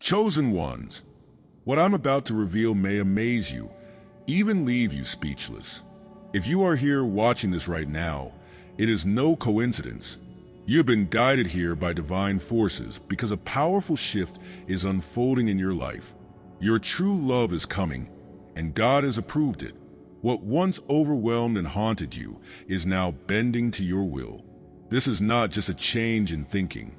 Chosen ones, what I'm about to reveal may amaze you, even leave you speechless. If you are here watching this right now, it is no coincidence. You have been guided here by divine forces because a powerful shift is unfolding in your life. Your true love is coming, and God has approved it. What once overwhelmed and haunted you is now bending to your will. This is not just a change in thinking.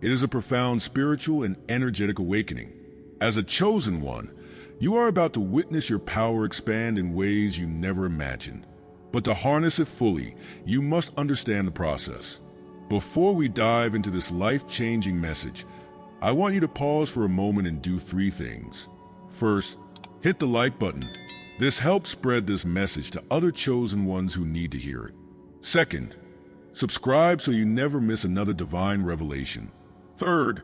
It is a profound spiritual and energetic awakening. As a chosen one, you are about to witness your power expand in ways you never imagined. But to harness it fully, you must understand the process. Before we dive into this life-changing message, I want you to pause for a moment and do three things. First, hit the like button. This helps spread this message to other chosen ones who need to hear it. Second, subscribe so you never miss another divine revelation. Third,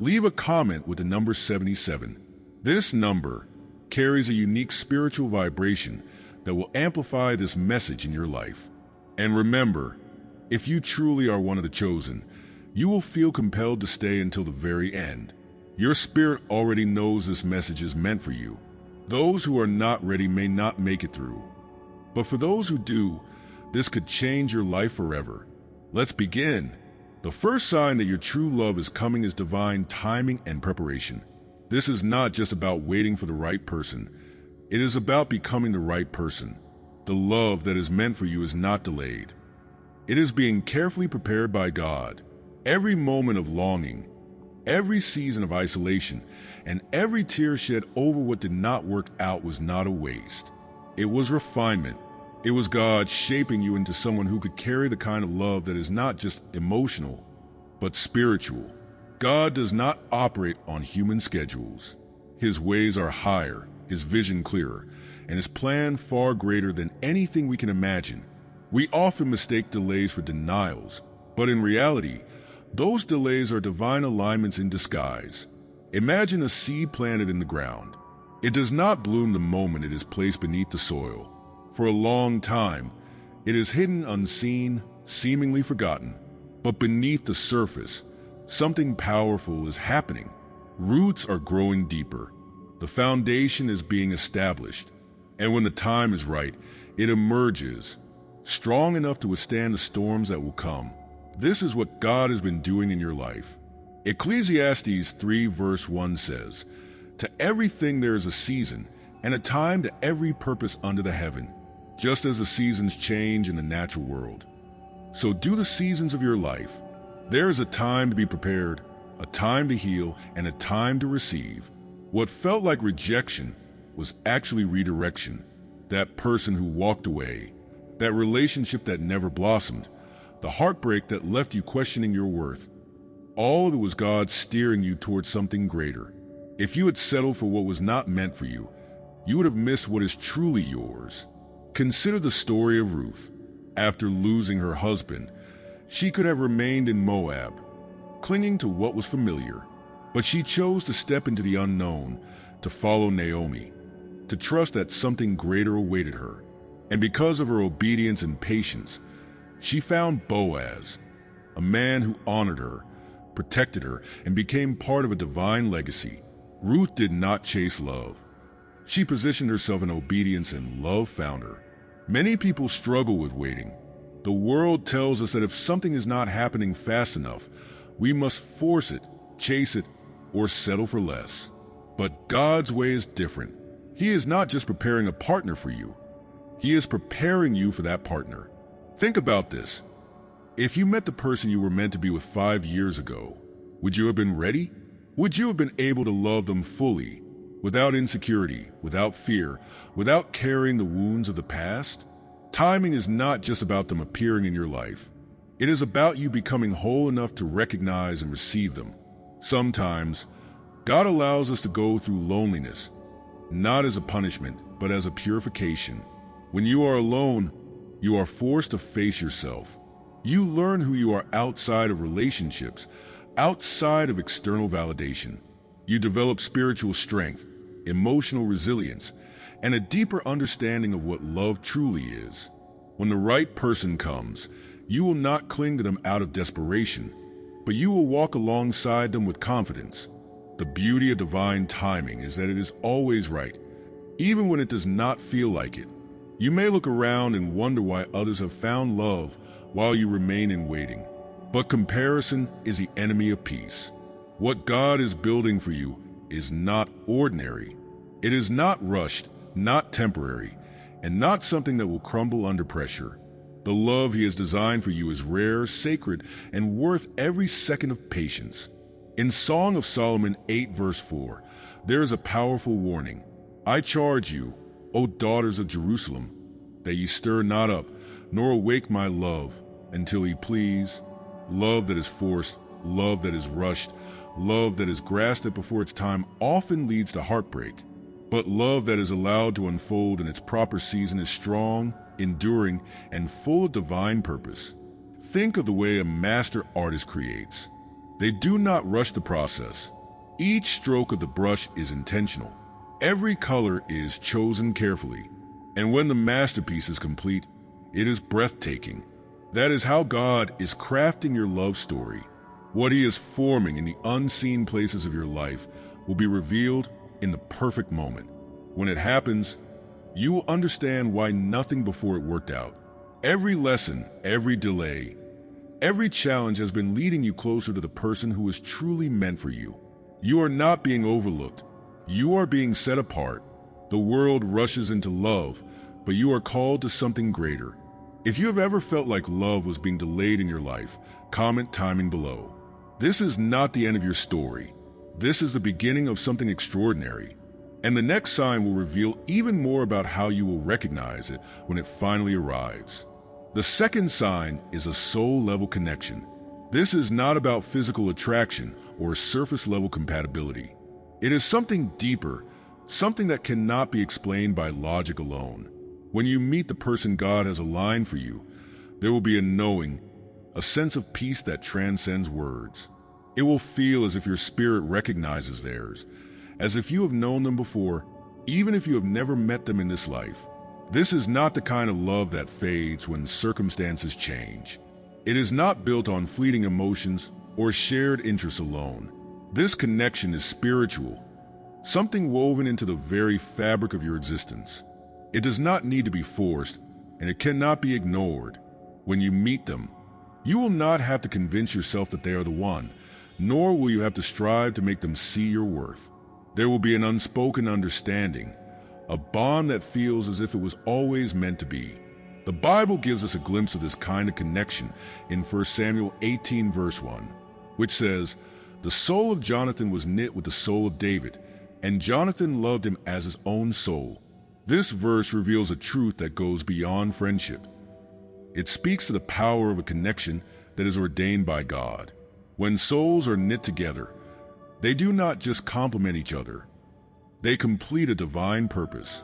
leave a comment with the number 77. This number carries a unique spiritual vibration that will amplify this message in your life. And remember, if you truly are one of the chosen, you will feel compelled to stay until the very end. Your spirit already knows this message is meant for you. Those who are not ready may not make it through. But for those who do, this could change your life forever. Let's begin. The first sign that your true love is coming is divine timing and preparation. This is not just about waiting for the right person. It is about becoming the right person. The love that is meant for you is not delayed. It is being carefully prepared by God. Every moment of longing, every season of isolation, and every tear shed over what did not work out was not a waste. It was refinement. It was God shaping you into someone who could carry the kind of love that is not just emotional, but spiritual. God does not operate on human schedules. His ways are higher, His vision clearer, and His plan far greater than anything we can imagine. We often mistake delays for denials, but in reality, those delays are divine alignments in disguise. Imagine a seed planted in the ground. It does not bloom the moment it is placed beneath the soil. For a long time, it is hidden unseen, seemingly forgotten. But beneath the surface, something powerful is happening. Roots are growing deeper. The foundation is being established. And when the time is right, it emerges, strong enough to withstand the storms that will come. This is what God has been doing in your life. Ecclesiastes 3 verse 1 says, "To everything there is a season, and a time to every purpose under the heaven," just as the seasons change in the natural world. So do the seasons of your life. There is a time to be prepared, a time to heal, and a time to receive. What felt like rejection was actually redirection. That person who walked away, that relationship that never blossomed, the heartbreak that left you questioning your worth. All of it was God steering you towards something greater. If you had settled for what was not meant for you, you would have missed what is truly yours. Consider the story of Ruth. After losing her husband, she could have remained in Moab, clinging to what was familiar. But she chose to step into the unknown, to follow Naomi, to trust that something greater awaited her. And because of her obedience and patience, she found Boaz, a man who honored her, protected her, and became part of a divine legacy. Ruth did not chase love. She positioned herself in obedience, and love found her. Many people struggle with waiting. The world tells us that if something is not happening fast enough, we must force it, chase it, or settle for less. But God's way is different. He is not just preparing a partner for you. He is preparing you for that partner. Think about this. If you met the person you were meant to be with 5 years ago, would you have been ready? Would you have been able to love them fully, without insecurity, without fear, without carrying the wounds of the past? Timing is not just about them appearing in your life. It is about you becoming whole enough to recognize and receive them. Sometimes, God allows us to go through loneliness, not as a punishment, but as a purification. When you are alone, you are forced to face yourself. You learn who you are outside of relationships, outside of external validation. You develop spiritual strength, emotional resilience, and a deeper understanding of what love truly is. When the right person comes, you will not cling to them out of desperation, but you will walk alongside them with confidence. The beauty of divine timing is that it is always right, even when it does not feel like it. You may look around and wonder why others have found love while you remain in waiting. But comparison is the enemy of peace. What God is building for you is not ordinary. It is not rushed, not temporary, and not something that will crumble under pressure. The love He has designed for you is rare, sacred, and worth every second of patience. In Song of Solomon 8 verse 4, there is a powerful warning. I charge you, O daughters of Jerusalem, that ye stir not up, nor awake my love, until He please. Love that is forced, love that is rushed, love that is grasped at before its time often leads to heartbreak. But love that is allowed to unfold in its proper season is strong, enduring, and full of divine purpose. Think of the way a master artist creates. They do not rush the process. Each stroke of the brush is intentional. Every color is chosen carefully. And when the masterpiece is complete, it is breathtaking. That is how God is crafting your love story. What He is forming in the unseen places of your life will be revealed in the perfect moment. When it happens, you will understand why nothing before it worked out. Every lesson, every delay, every challenge has been leading you closer to the person who is truly meant for you. You are not being overlooked. You are being set apart. The world rushes into love, but you are called to something greater. If you have ever felt like love was being delayed in your life, comment timing below. This is not the end of your story. This is the beginning of something extraordinary. And the next sign will reveal even more about how you will recognize it when it finally arrives. The second sign is a soul-level connection. This is not about physical attraction or surface-level compatibility. It is something deeper, something that cannot be explained by logic alone. When you meet the person God has aligned for you, there will be a knowing, a sense of peace that transcends words. It will feel as if your spirit recognizes theirs, as if you have known them before, even if you have never met them in this life. This is not the kind of love that fades when circumstances change. It is not built on fleeting emotions or shared interests alone. This connection is spiritual, something woven into the very fabric of your existence. It does not need to be forced, and it cannot be ignored. When you meet them, you will not have to convince yourself that they are the one, nor will you have to strive to make them see your worth. There will be an unspoken understanding, a bond that feels as if it was always meant to be. The Bible gives us a glimpse of this kind of connection in 1 Samuel 18 verse 1, which says, "The soul of Jonathan was knit with the soul of David, and Jonathan loved him as his own soul." This verse reveals a truth that goes beyond friendship. It speaks to the power of a connection that is ordained by God. When souls are knit together, they do not just complement each other. They complete a divine purpose.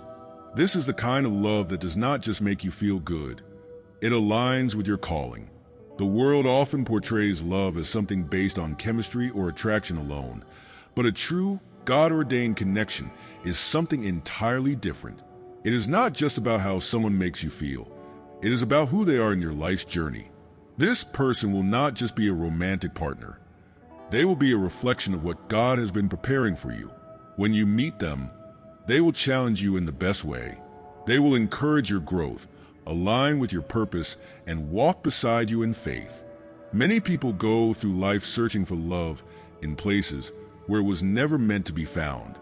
This is the kind of love that does not just make you feel good. It aligns with your calling. The world often portrays love as something based on chemistry or attraction alone, but a true, God-ordained connection is something entirely different. It is not just about how someone makes you feel. It is about who they are in your life's journey. This person will not just be a romantic partner. They will be a reflection of what God has been preparing for you. When you meet them, they will challenge you in the best way. They will encourage your growth, align with your purpose, and walk beside you in faith. Many people go through life searching for love in places where it was never meant to be found.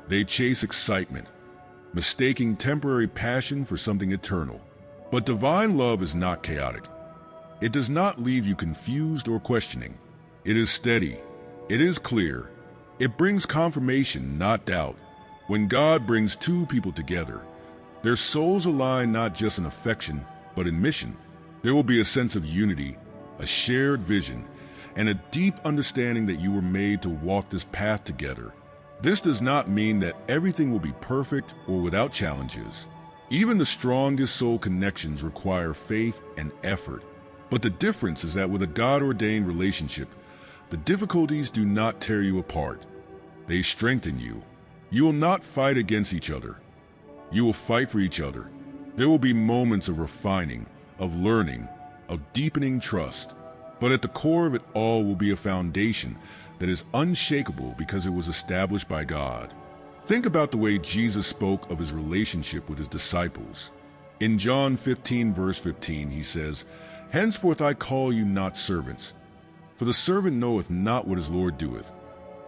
They chase excitement, mistaking temporary passion for something eternal. But divine love is not chaotic. It does not leave you confused or questioning. It is steady. It is clear. It brings confirmation, not doubt. When God brings two people together, their souls align not just in affection, but in mission. There will be a sense of unity, a shared vision, and a deep understanding that you were made to walk this path together. This does not mean that everything will be perfect or without challenges. Even the strongest soul connections require faith and effort. But the difference is that with a God-ordained relationship, the difficulties do not tear you apart. They strengthen you. You will not fight against each other. You will fight for each other. There will be moments of refining, of learning, of deepening trust. But at the core of it all will be a foundation that is unshakable because it was established by God. Think about the way Jesus spoke of his relationship with his disciples. In John 15, verse 15, he says, "Henceforth I call you not servants, for the servant knoweth not what his Lord doeth.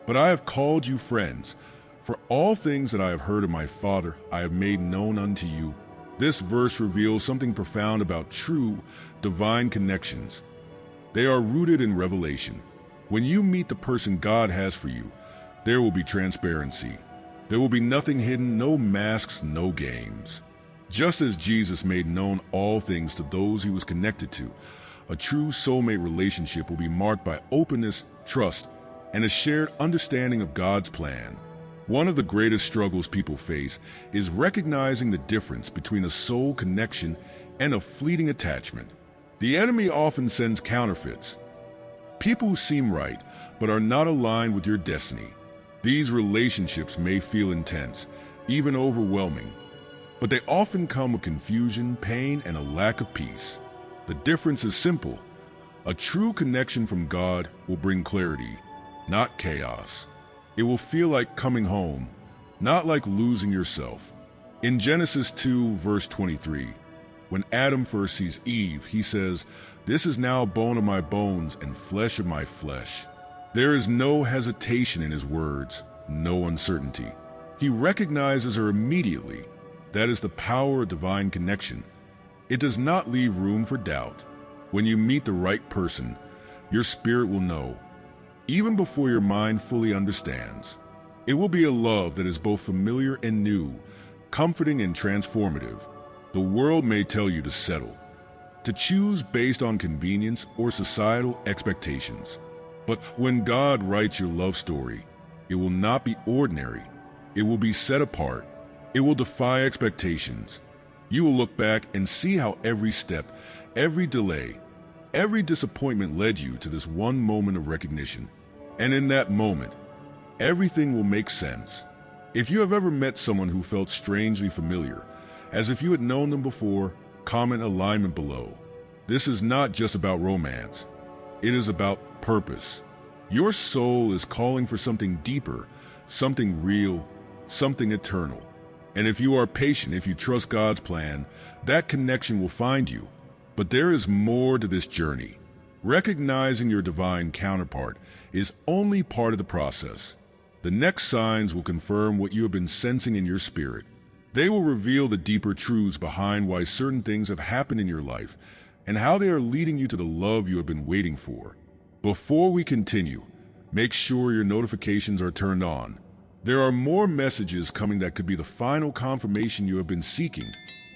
But I have called you friends, for all things that I have heard of my Father I have made known unto you." This verse reveals something profound about true divine connections. They are rooted in revelation. When you meet the person God has for you, there will be transparency. There will be nothing hidden, no masks, no games. Just as Jesus made known all things to those he was connected to, a true soulmate relationship will be marked by openness, trust, and a shared understanding of God's plan. One of the greatest struggles people face is recognizing the difference between a soul connection and a fleeting attachment. The enemy often sends counterfeits, people who seem right but are not aligned with your destiny. These relationships may feel intense, even overwhelming, but they often come with confusion, pain, and a lack of peace. The difference is simple. A true connection from God will bring clarity, not chaos. It will feel like coming home, not like losing yourself. In Genesis 2, verse 23, when Adam first sees Eve, he says, "This is now bone of my bones and flesh of my flesh." There is no hesitation in his words, no uncertainty. He recognizes her immediately. That is the power of divine connection. It does not leave room for doubt. When you meet the right person, your spirit will know, even before your mind fully understands. It will be a love that is both familiar and new, comforting and transformative. The world may tell you to settle, to choose based on convenience or societal expectations. But when God writes your love story, it will not be ordinary. It will be set apart. It will defy expectations. You will look back and see how every step, every delay, every disappointment led you to this one moment of recognition. And in that moment, everything will make sense. If you have ever met someone who felt strangely familiar, as if you had known them before, comment alignment below. This is not just about romance. It is about purpose. Your soul is calling for something deeper, something real, something eternal. And if you are patient, if you trust God's plan, that connection will find you. But there is more to this journey. Recognizing your divine counterpart is only part of the process. The next signs will confirm what you have been sensing in your spirit. They will reveal the deeper truths behind why certain things have happened in your life and how they are leading you to the love you have been waiting for. Before we continue, make sure your notifications are turned on. There are more messages coming that could be the final confirmation you have been seeking.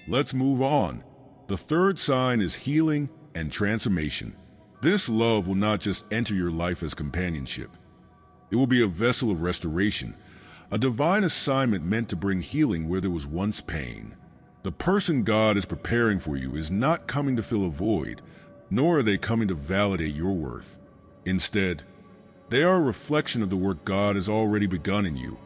Let's move on. The third sign is healing and transformation. This love will not just enter your life as companionship. It will be a vessel of restoration, a divine assignment meant to bring healing where there was once pain. The person God is preparing for you is not coming to fill a void, nor are they coming to validate your worth. Instead, they are a reflection of the work God has already begun in you,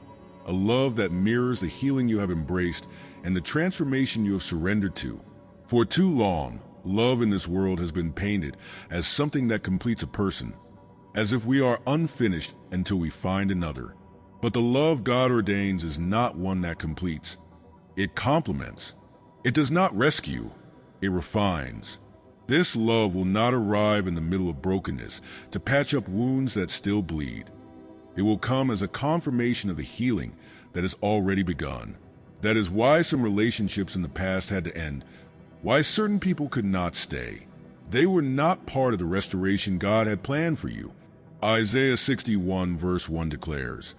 a love that mirrors the healing you have embraced and the transformation you have surrendered to. For too long, love in this world has been painted as something that completes a person, as if we are unfinished until we find another. But the love God ordains is not one that completes. It complements. It does not rescue. It refines. This love will not arrive in the middle of brokenness to patch up wounds that still bleed. It will come as a confirmation of the healing that has already begun. That is why some relationships in the past had to end, why certain people could not stay. They were not part of the restoration God had planned for you. Isaiah 61 verse 1 declares,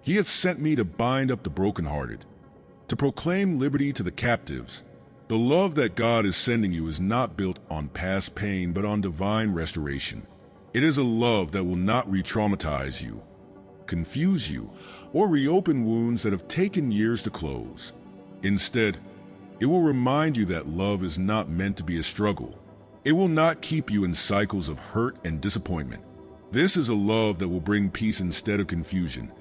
"He hath sent me to bind up the brokenhearted, to proclaim liberty to the captives." The love that God is sending you is not built on past pain, but on divine restoration. It is a love that will not re-traumatize you, confuse you, or reopen wounds that have taken years to close. Instead, it will remind you that love is not meant to be a struggle. It will not keep you in cycles of hurt and disappointment. This is a love that will bring peace instead of confusion,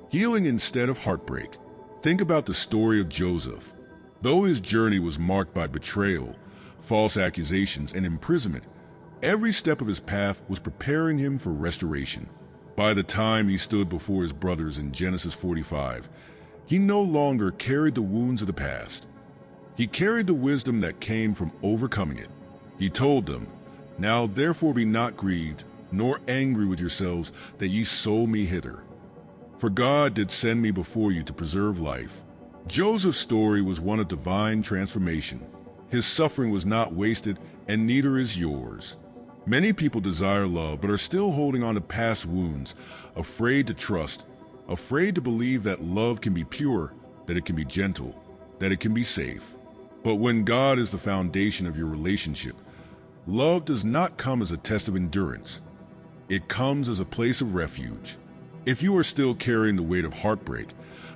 healing instead of heartbreak. Think about the story of Joseph. Though his journey was marked by betrayal, false accusations, and imprisonment, Every step of his path was preparing him for restoration. By the time he stood before his brothers in Genesis 45, he no longer carried the wounds of the past. He carried the wisdom that came from overcoming it. He told them, "Now therefore be not grieved, nor angry with yourselves that ye sold me hither. For God did send me before you to preserve life." Joseph's story was one of divine transformation. His suffering was not wasted, and neither is yours. Many people desire love, but are still holding on to past wounds, afraid to trust, afraid to believe that love can be pure, that it can be gentle, that it can be safe. But when God is the foundation of your relationship, love does not come as a test of endurance. It comes as a place of refuge. If you are still carrying the weight of heartbreak,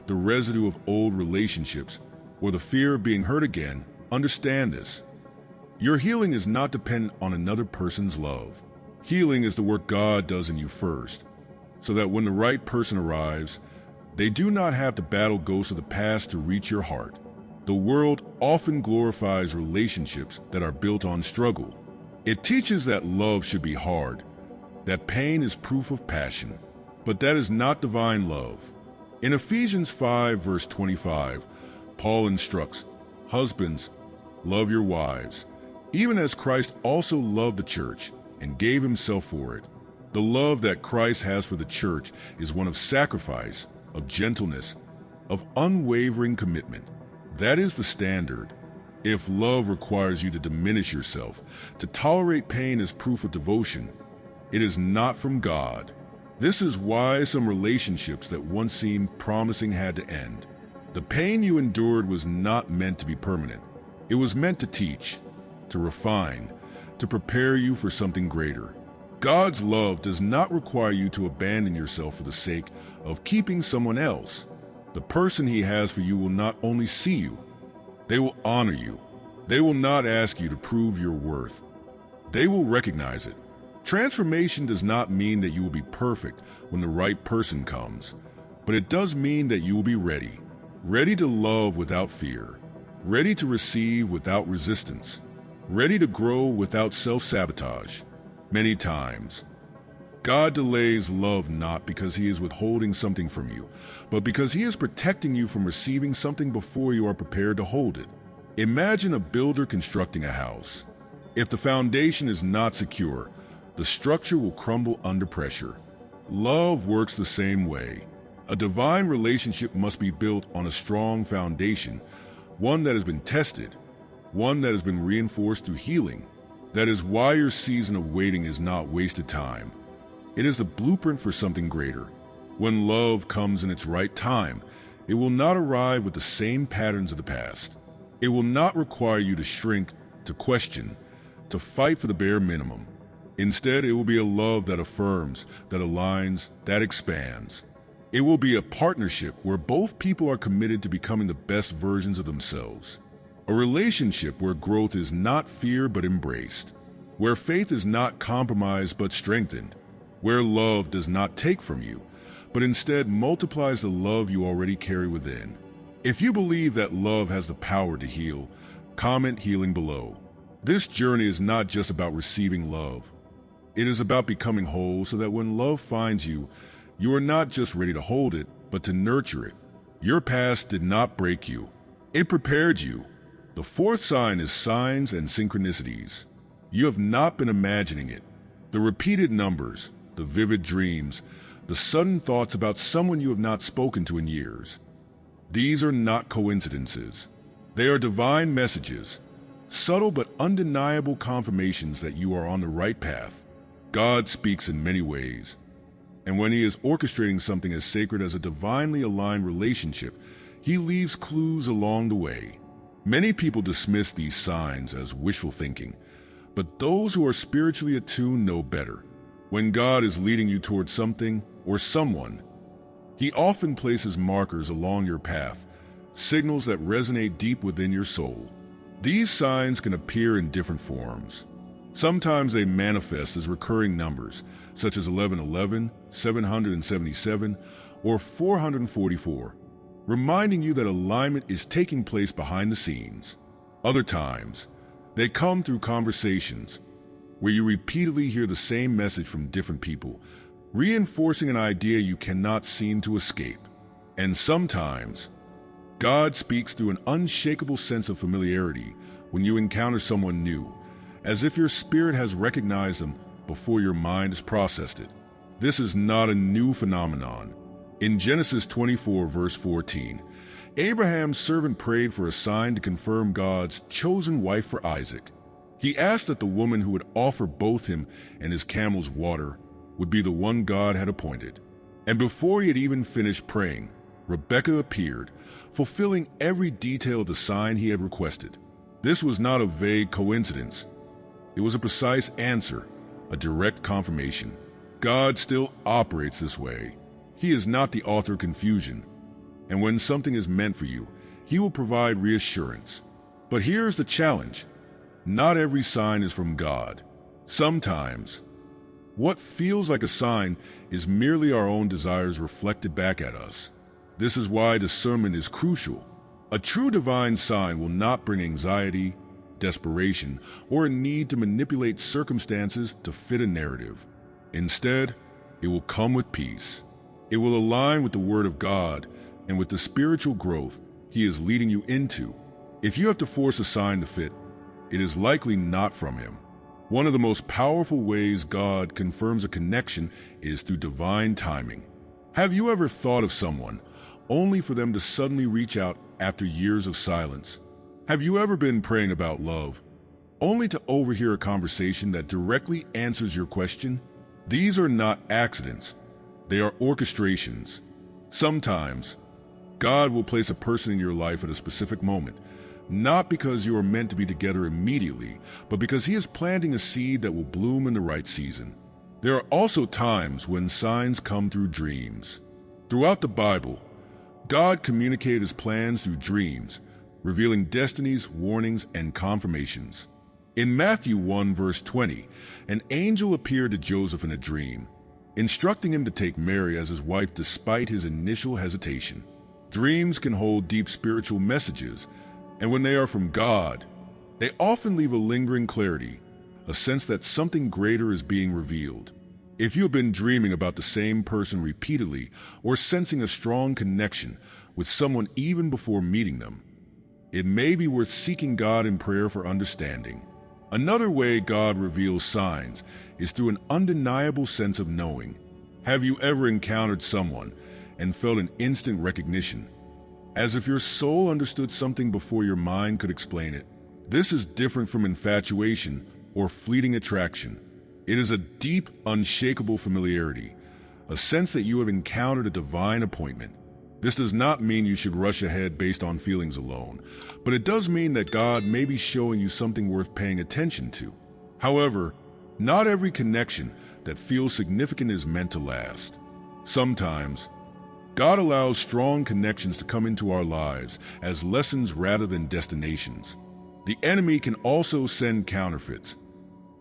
the residue of old relationships, or the fear of being hurt again, understand this. Your healing is not dependent on another person's love. Healing is the work God does in you first, so that when the right person arrives, they do not have to battle ghosts of the past to reach your heart. The world often glorifies relationships that are built on struggle. It teaches that love should be hard, that pain is proof of passion, but that is not divine love. In Ephesians 5, verse 25, Paul instructs, "Husbands, love your wives, even as Christ also loved the church and gave himself for it." The love that Christ has for the church is one of sacrifice, of gentleness, of unwavering commitment. That is the standard. If love requires you to diminish yourself, to tolerate pain as proof of devotion, it is not from God. This is why some relationships that once seemed promising had to end. The pain you endured was not meant to be permanent. It was meant to teach, to refine, to prepare you for something greater. God's love does not require you to abandon yourself for the sake of keeping someone else. The person he has for you will not only see you, they will honor you. They will not ask you to prove your worth. They will recognize it. Transformation does not mean that you will be perfect when the right person comes, but it does mean that you will be ready. Ready to love without fear. Ready to receive without resistance. Ready to grow without self-sabotage. Many times, God delays love not because he is withholding something from you, but because he is protecting you from receiving something before you are prepared to hold it. Imagine a builder constructing a house. If the foundation is not secure, the structure will crumble under pressure. Love works the same way. A divine relationship must be built on a strong foundation, one that has been tested, one that has been reinforced through healing. That is why your season of waiting is not wasted time. It is the blueprint for something greater. When love comes in its right time, it will not arrive with the same patterns of the past. It will not require you to shrink, to question, to fight for the bare minimum. Instead, it will be a love that affirms, that aligns, that expands. It will be a partnership where both people are committed to becoming the best versions of themselves. A relationship where growth is not feared but embraced, where faith is not compromised but strengthened, where love does not take from you, but instead multiplies the love you already carry within. If you believe that love has the power to heal, comment healing below. This journey is not just about receiving love. It is about becoming whole so that when love finds you, you are not just ready to hold it, but to nurture it. Your past did not break you. It prepared you. The fourth sign is signs and synchronicities. You have not been imagining it. The repeated numbers, the vivid dreams, the sudden thoughts about someone you have not spoken to in years. These are not coincidences. They are divine messages, subtle but undeniable confirmations that you are on the right path. God speaks in many ways, and when he is orchestrating something as sacred as a divinely aligned relationship, he leaves clues along the way. Many people dismiss these signs as wishful thinking, but those who are spiritually attuned know better. When God is leading you towards something or someone, he often places markers along your path, signals that resonate deep within your soul. These signs can appear in different forms. Sometimes they manifest as recurring numbers, such as 1111, 777, or 444, reminding you that alignment is taking place behind the scenes. Other times, they come through conversations, where you repeatedly hear the same message from different people, reinforcing an idea you cannot seem to escape. And sometimes, God speaks through an unshakable sense of familiarity when you encounter someone new, as if your spirit has recognized them before your mind has processed it. This is not a new phenomenon. In Genesis 24, verse 14, Abraham's servant prayed for a sign to confirm God's chosen wife for Isaac. He asked that the woman who would offer both him and his camels water would be the one God had appointed. And before he had even finished praying, Rebekah appeared, fulfilling every detail of the sign he had requested. This was not a vague coincidence. It was a precise answer, a direct confirmation. God still operates this way. He is not the author of confusion, and when something is meant for you, he will provide reassurance. But here's the challenge. Not every sign is from God. Sometimes, what feels like a sign is merely our own desires reflected back at us. This is why discernment is crucial. A true divine sign will not bring anxiety, desperation, or a need to manipulate circumstances to fit a narrative. Instead, it will come with peace. It will align with the Word of God and with the spiritual growth He is leading you into. If you have to force a sign to fit, it is likely not from Him. One of the most powerful ways God confirms a connection is through divine timing. Have you ever thought of someone only for them to suddenly reach out after years of silence? Have you ever been praying about love, only to overhear a conversation that directly answers your question? These are not accidents. They are orchestrations. Sometimes, God will place a person in your life at a specific moment, not because you are meant to be together immediately, but because He is planting a seed that will bloom in the right season. There are also times when signs come through dreams. Throughout the Bible, God communicated His plans through dreams, revealing destinies, warnings, and confirmations. In Matthew 1, verse 20, an angel appeared to Joseph in a dream, instructing him to take Mary as his wife despite his initial hesitation. Dreams can hold deep spiritual messages, and when they are from God, they often leave a lingering clarity, a sense that something greater is being revealed. If you have been dreaming about the same person repeatedly or sensing a strong connection with someone even before meeting them, it may be worth seeking God in prayer for understanding. Another way God reveals signs is through an undeniable sense of knowing. Have you ever encountered someone and felt an instant recognition, as if your soul understood something before your mind could explain it? This is different from infatuation or fleeting attraction. It is a deep, unshakable familiarity, a sense that you have encountered a divine appointment. This does not mean you should rush ahead based on feelings alone, but it does mean that God may be showing you something worth paying attention to. However, not every connection that feels significant is meant to last. Sometimes, God allows strong connections to come into our lives as lessons rather than destinations. The enemy can also send counterfeits,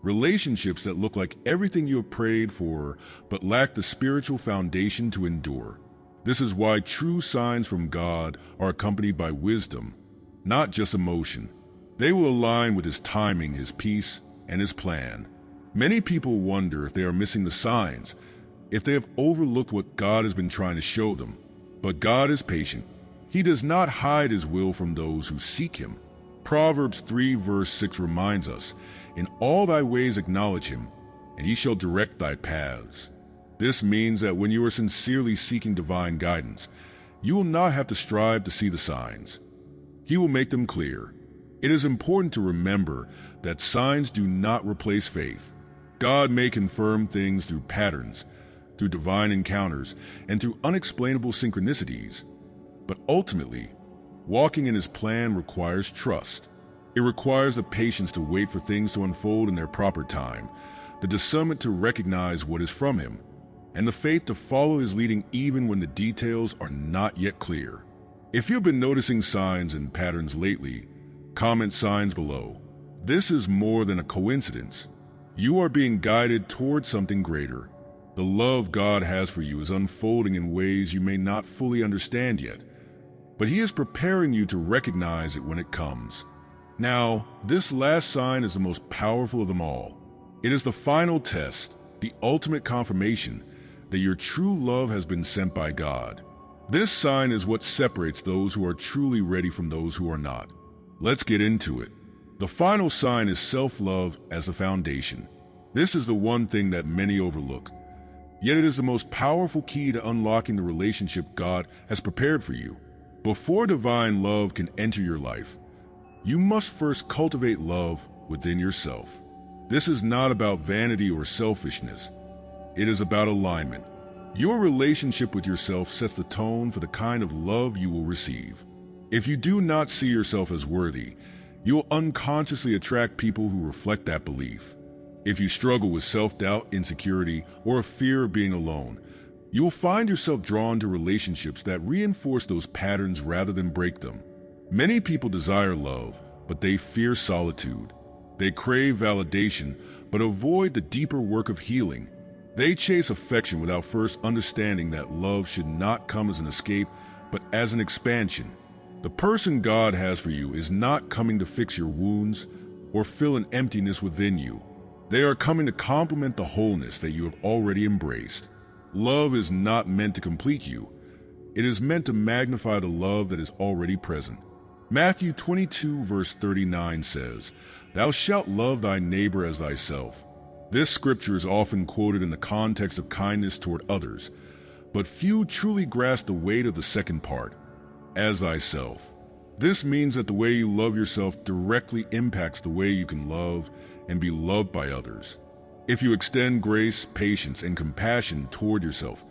relationships that look like everything you have prayed for but lack the spiritual foundation to endure. This is why true signs from God are accompanied by wisdom, not just emotion. They will align with His timing, His peace, and His plan. Many people wonder if they are missing the signs, if they have overlooked what God has been trying to show them. But God is patient. He does not hide His will from those who seek Him. Proverbs 3 verse 6 reminds us, "In all thy ways acknowledge Him, and He shall direct thy paths." This means that when you are sincerely seeking divine guidance, you will not have to strive to see the signs. He will make them clear. It is important to remember that signs do not replace faith. God may confirm things through patterns, through divine encounters, and through unexplainable synchronicities. But ultimately, walking in His plan requires trust. It requires the patience to wait for things to unfold in their proper time, the discernment to recognize what is from Him, and the faith to follow His leading even when the details are not yet clear. If you've been noticing signs and patterns lately, comment signs below. This is more than a coincidence. You are being guided towards something greater. The love God has for you is unfolding in ways you may not fully understand yet, but He is preparing you to recognize it when it comes. Now, this last sign is the most powerful of them all. It is the final test, the ultimate confirmation that your true love has been sent by God. This sign is what separates those who are truly ready from those who are not. Let's get into it. The final sign is self-love as the foundation. This is the one thing that many overlook. Yet it is the most powerful key to unlocking the relationship God has prepared for you. Before divine love can enter your life, you must first cultivate love within yourself. This is not about vanity or selfishness. It is about alignment. Your relationship with yourself sets the tone for the kind of love you will receive. If you do not see yourself as worthy, you will unconsciously attract people who reflect that belief. If you struggle with self-doubt, insecurity, or a fear of being alone, you will find yourself drawn to relationships that reinforce those patterns rather than break them. Many people desire love, but they fear solitude. They crave validation, but avoid the deeper work of healing. They chase affection without first understanding that love should not come as an escape, but as an expansion. The person God has for you is not coming to fix your wounds or fill an emptiness within you. They are coming to complement the wholeness that you have already embraced. Love is not meant to complete you. It is meant to magnify the love that is already present. Matthew 22 verse 39 says, "Thou shalt love thy neighbor as thyself." This scripture is often quoted in the context of kindness toward others, but few truly grasp the weight of the second part, as thyself. This means that the way you love yourself directly impacts the way you can love and be loved by others. If you extend grace, patience, and compassion toward yourself,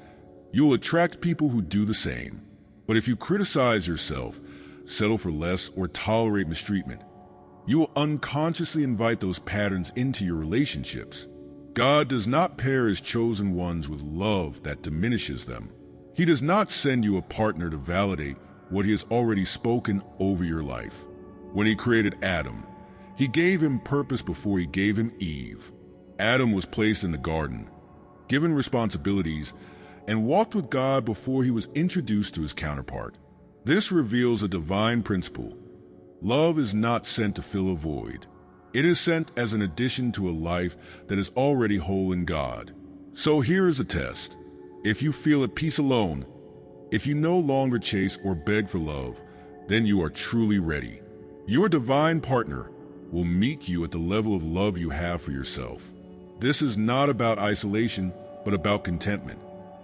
you will attract people who do the same. But if you criticize yourself, settle for less, or tolerate mistreatment, you will unconsciously invite those patterns into your relationships. God does not pair his chosen ones with love that diminishes them. He does not send you a partner to validate what he has already spoken over your life. When he created Adam, he gave him purpose before he gave him Eve. Adam was placed in the garden, given responsibilities, and walked with God before he was introduced to his counterpart. This reveals a divine principle. Love is not sent to fill a void. It is sent as an addition to a life that is already whole in God. So here is a test. If you feel at peace alone, if you no longer chase or beg for love, then you are truly ready. Your divine partner will meet you at the level of love you have for yourself. This is not about isolation, but about contentment.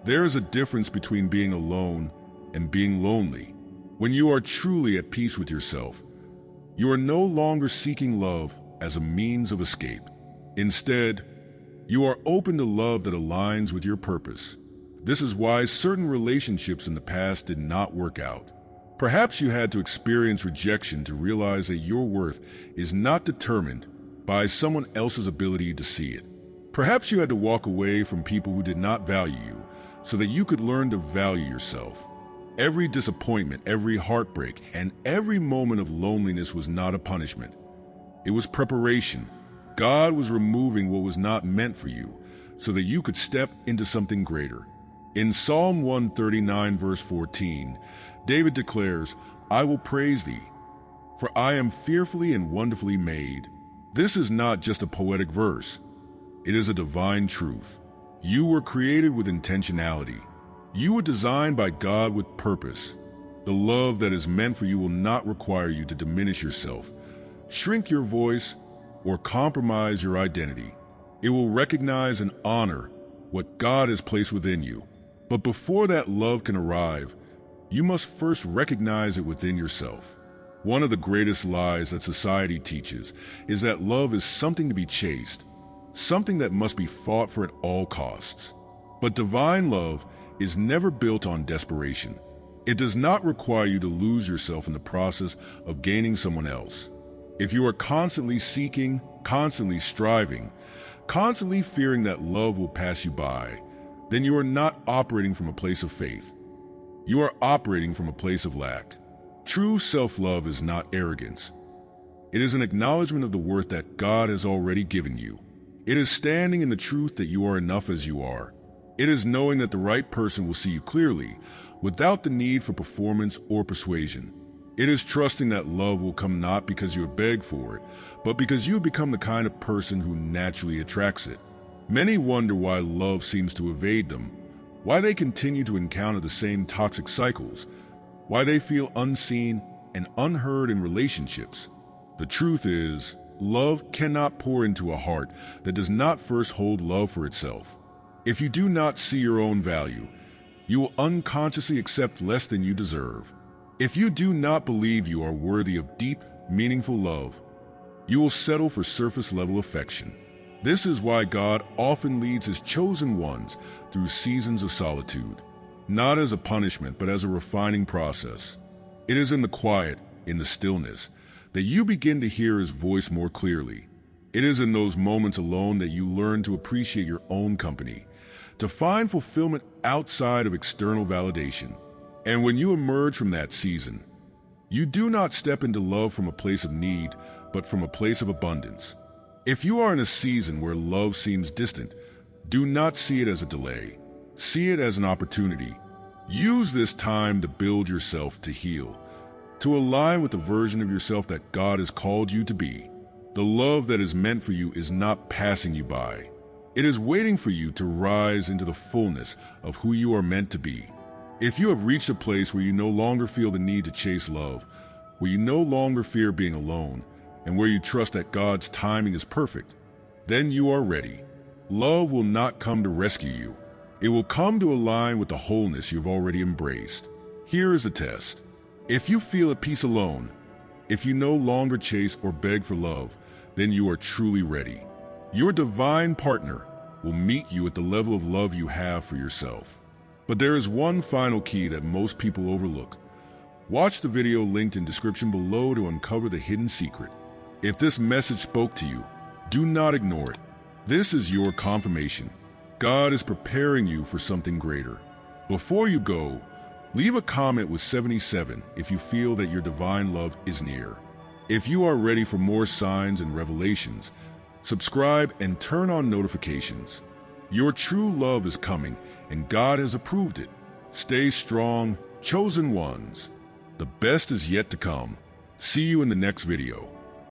There is a difference between being alone and being lonely. When you are truly at peace with yourself, you are no longer seeking love as a means of escape. Instead, you are open to love that aligns with your purpose. This is why certain relationships in the past did not work out. Perhaps you had to experience rejection to realize that your worth is not determined by someone else's ability to see it. Perhaps you had to walk away from people who did not value you so that you could learn to value yourself. Every disappointment, every heartbreak, and every moment of loneliness was not a punishment. It was preparation. God was removing what was not meant for you so that you could step into something greater. In Psalm 139 verse 14, David declares, "I will praise thee, for I am fearfully and wonderfully made." This is not just a poetic verse. It is a divine truth. You were created with intentionality. You were designed by God with purpose. The love that is meant for you will not require you to diminish yourself, shrink your voice, or compromise your identity. It will recognize and honor what God has placed within you. But before that love can arrive, you must first recognize it within yourself. One of the greatest lies that society teaches is that love is something to be chased, something that must be fought for at all costs. But divine love is never built on desperation. It does not require you to lose yourself in the process of gaining someone else. If you are constantly seeking, constantly striving, constantly fearing that love will pass you by, then you are not operating from a place of faith. You are operating from a place of lack. True self-love is not arrogance. It is an acknowledgement of the worth that God has already given you. It is standing in the truth that you are enough as you are. It is knowing that the right person will see you clearly, without the need for performance or persuasion. It is trusting that love will come not because you have begged for it, but because you have become the kind of person who naturally attracts it. Many wonder why love seems to evade them, why they continue to encounter the same toxic cycles, why they feel unseen and unheard in relationships. The truth is, love cannot pour into a heart that does not first hold love for itself. If you do not see your own value, you will unconsciously accept less than you deserve. If you do not believe you are worthy of deep, meaningful love, you will settle for surface-level affection. This is why God often leads his chosen ones through seasons of solitude, not as a punishment, but as a refining process. It is in the quiet, in the stillness, that you begin to hear his voice more clearly. It is in those moments alone that you learn to appreciate your own company, to find fulfillment outside of external validation. And when you emerge from that season, you do not step into love from a place of need, but from a place of abundance. If you are in a season where love seems distant, do not see it as a delay. See it as an opportunity. Use this time to build yourself, to heal, to align with the version of yourself that God has called you to be. The love that is meant for you is not passing you by. It is waiting for you to rise into the fullness of who you are meant to be. If you have reached a place where you no longer feel the need to chase love, where you no longer fear being alone, and where you trust that God's timing is perfect, then you are ready. Love will not come to rescue you. It will come to align with the wholeness you've already embraced. Here is a test. If you feel at peace alone, if you no longer chase or beg for love, then you are truly ready. Your divine partner will meet you at the level of love you have for yourself. But there is one final key that most people overlook. Watch the video linked in description below to uncover the hidden secret. If this message spoke to you, do not ignore it. This is your confirmation. God is preparing you for something greater. Before you go, leave a comment with 77 if you feel that your divine love is near. If you are ready for more signs and revelations, subscribe and turn on notifications. Your true love is coming, and God has approved it. Stay strong, chosen ones. The best is yet to come. See you in the next video.